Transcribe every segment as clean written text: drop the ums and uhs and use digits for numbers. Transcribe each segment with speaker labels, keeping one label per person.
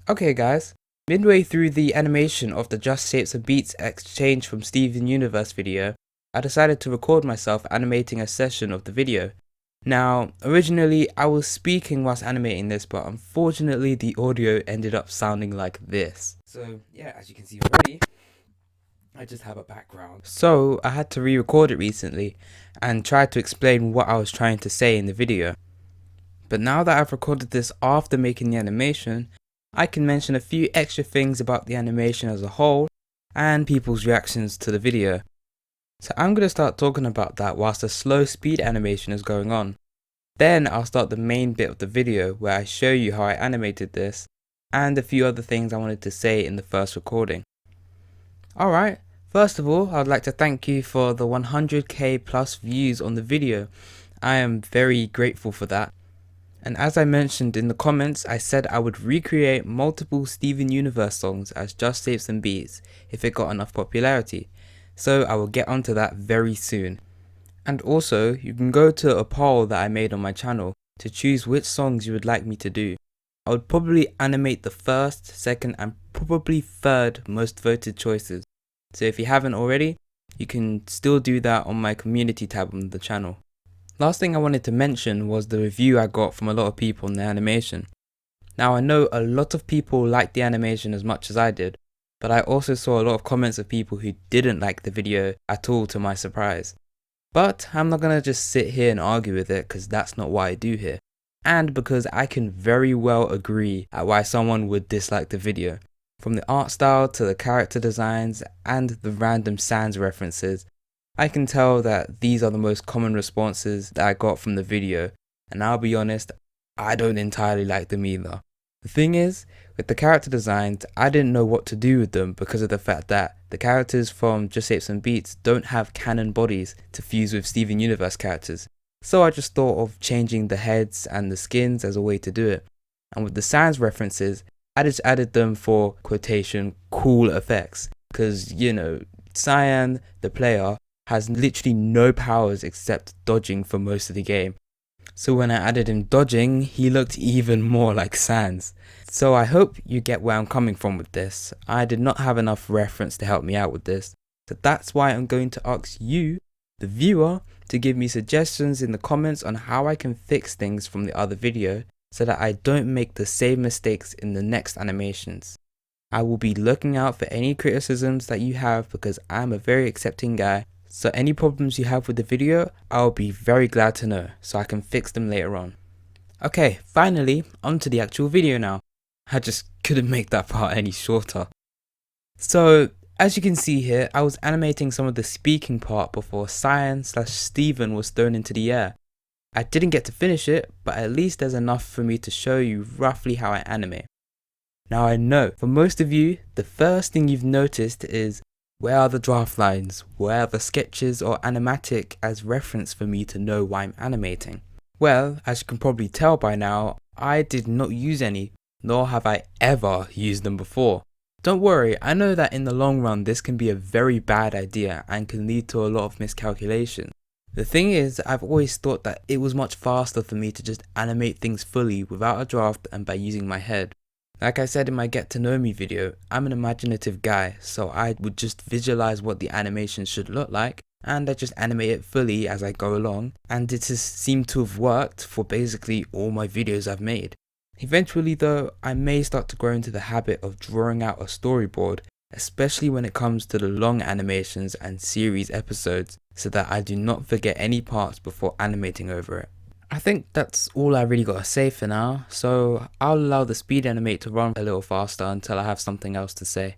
Speaker 1: Okay guys, midway through the animation of the Just Shapes and Beats exchange from Steven Universe video, I decided to record myself animating a session of the video. Now, originally I was speaking whilst animating this, but unfortunately the audio ended up sounding like this. So yeah, as you can see already, I just have a background. So I had to re-record it recently and try to explain what I was trying to say in the video. But now that I've recorded this after making the animation, I can mention a few extra things about the animation as a whole and people's reactions to the video. So I'm going to start talking about that whilst the slow speed animation is going on. Then I'll start the main bit of the video where I show you how I animated this and a few other things I wanted to say in the first recording. Alright, first of all, I'd like to thank you for the 100k plus views on the video. I am very grateful for that. And as I mentioned in the comments, I said I would recreate multiple Steven Universe songs as Just Shapes and Beats if it got enough popularity. So I will get onto that very soon. And also, you can go to a poll that I made on my channel to choose which songs you would like me to do. I would probably animate the first, second and probably third most voted choices. So if you haven't already, you can still do that on my community tab on the channel. Last thing I wanted to mention was the review I got from a lot of people on the animation. Now I know a lot of people liked the animation as much as I did, but I also saw a lot of comments of people who didn't like the video at all, to my surprise. But I'm not gonna just sit here and argue with it, because that's not what I do here. And because I can very well agree at why someone would dislike the video. From the art style to the character designs and the random sans references, I can tell that these are the most common responses that I got from the video, and I'll be honest, I don't entirely like them either. The thing is, with the character designs, I didn't know what to do with them because of the fact that the characters from Just Shapes and Beats don't have canon bodies to fuse with Steven Universe characters. So I just thought of changing the heads and the skins as a way to do it. And with the sans references, I just added them for quotation cool effects. Because, you know, Cyan, the player, has literally no powers except dodging for most of the game. So when I added him dodging, he looked even more like Sans. So I hope you get where I'm coming from with this. I did not have enough reference to help me out with this. So that's why I'm going to ask you, the viewer, to give me suggestions in the comments on how I can fix things from the other video so that I don't make the same mistakes in the next animations. I will be looking out for any criticisms that you have because I'm a very accepting guy. So any problems you have with the video, I'll be very glad to know so I can fix them later on. Okay, finally, onto the actual video now. I just couldn't make that part any shorter. So, as you can see here, I was animating some of the speaking part before Cyan/Steven was thrown into the air. I didn't get to finish it, but at least there's enough for me to show you roughly how I animate. Now I know, for most of you, the first thing you've noticed is, where are the draft lines? Where are the sketches or animatic as reference for me to know why I'm animating? Well, as you can probably tell by now, I did not use any, nor have I ever used them before. Don't worry, I know that in the long run this can be a very bad idea and can lead to a lot of miscalculation. The thing is, I've always thought that it was much faster for me to just animate things fully without a draft and by using my head. Like I said in my Get to Know Me video, I'm an imaginative guy, so I would just visualize what the animation should look like, and I just animate it fully as I go along, and it has seemed to have worked for basically all my videos I've made. Eventually though, I may start to grow into the habit of drawing out a storyboard, especially when it comes to the long animations and series episodes, so that I do not forget any parts before animating over it. I think that's all I really gotta say for now, so I'll allow the speed animate to run a little faster until I have something else to say.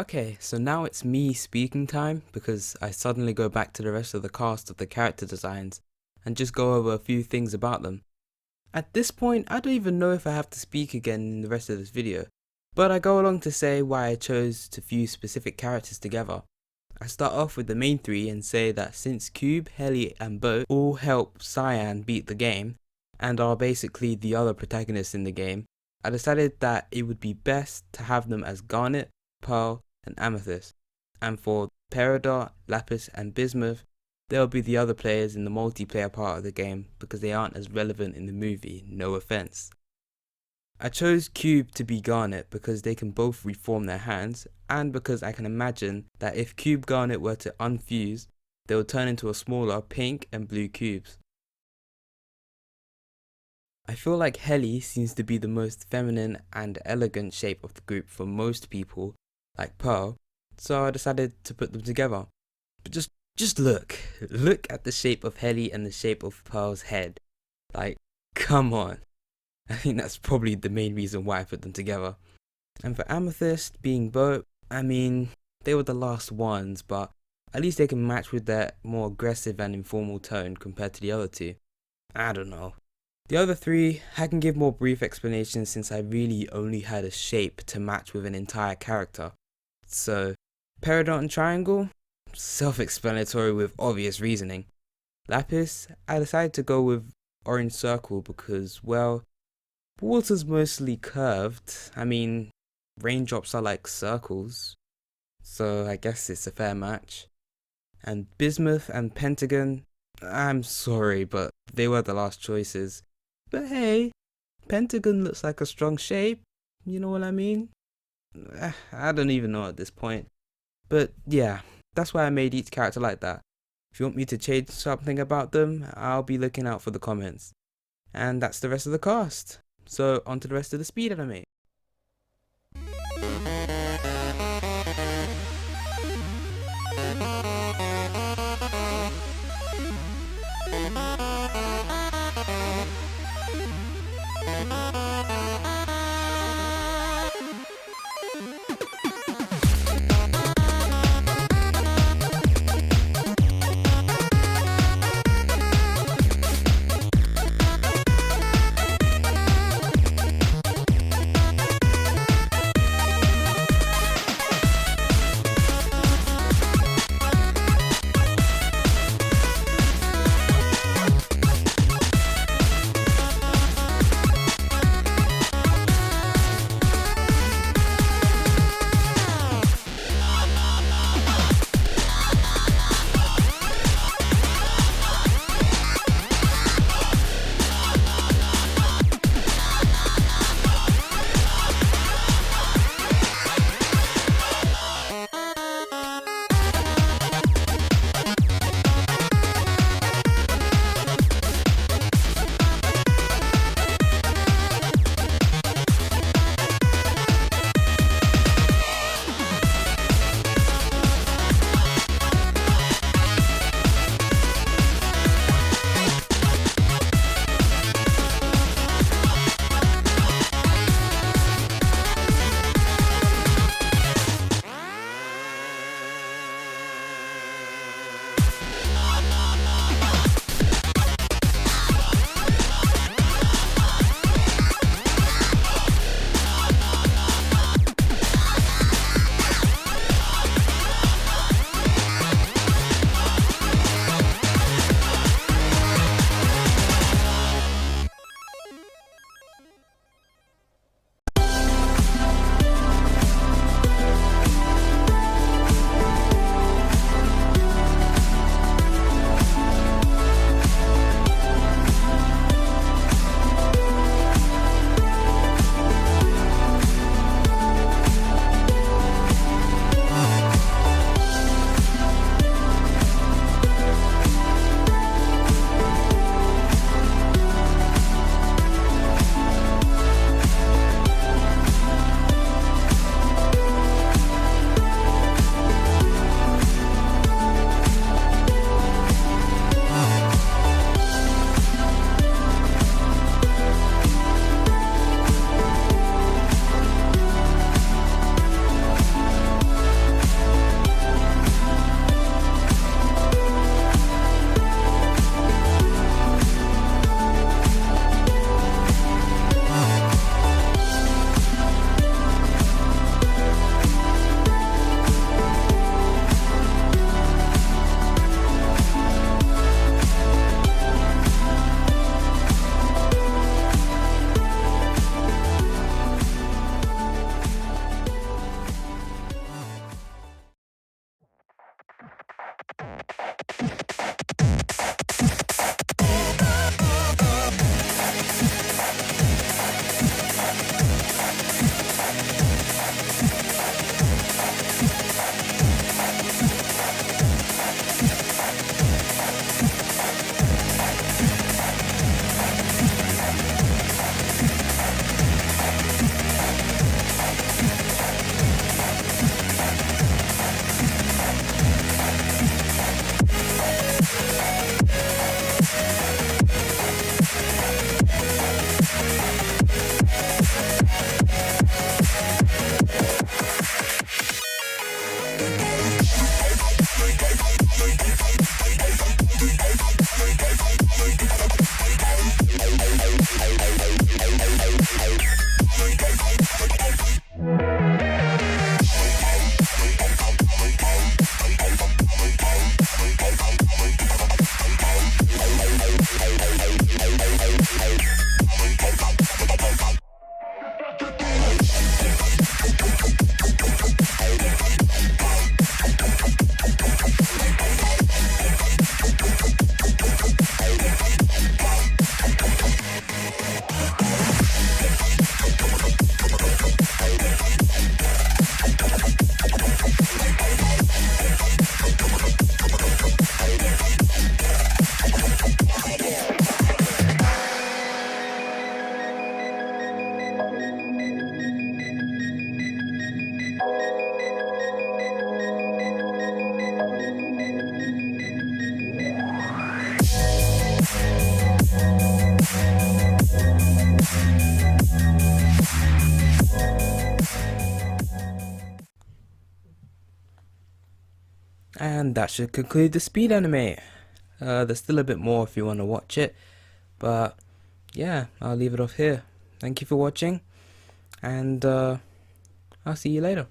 Speaker 1: Okay, so now it's me speaking time because I suddenly go back to the rest of the cast of the character designs and just go over a few things about them. At this point, I don't even know if I have to speak again in the rest of this video, but I go along to say why I chose to fuse specific characters together. I start off with the main three and say that since Cube, Heli and Boat all help Cyan beat the game, and are basically the other protagonists in the game, I decided that it would be best to have them as Garnet, Pearl and Amethyst, and for Peridot, Lapis and Bismuth, they'll be the other players in the multiplayer part of the game because they aren't as relevant in the movie, no offense. I chose Cube to be Garnet because they can both reform their hands, and because I can imagine that if Cube Garnet were to unfuse, they would turn into a smaller pink and blue cubes. I feel like Heli seems to be the most feminine and elegant shape of the group for most people, like Pearl, so I decided to put them together. But just look at the shape of Heli and the shape of Pearl's head. Like, come on. I think that's probably the main reason why I put them together. And for Amethyst being Boat, I mean, they were the last ones, but at least they can match with their more aggressive and informal tone compared to the other two. I don't know. The other three, I can give more brief explanations since I really only had a shape to match with an entire character. So, Peridot and Triangle? Self-explanatory with obvious reasoning. Lapis, I decided to go with Orange Circle because, well, water's mostly curved. I mean, raindrops are like circles, so I guess it's a fair match. And Bismuth and Pentagon, I'm sorry, but they were the last choices. But hey, Pentagon looks like a strong shape, you know what I mean? I don't even know at this point. But yeah, that's why I made each character like that. If you want me to change something about them, I'll be looking out for the comments. And that's the rest of the cast. So on to the rest of the speed anime. And that should conclude the speed animate. There's still a bit more if you want to watch it, but yeah, I'll leave it off here. Thank you for watching, and I'll see you later.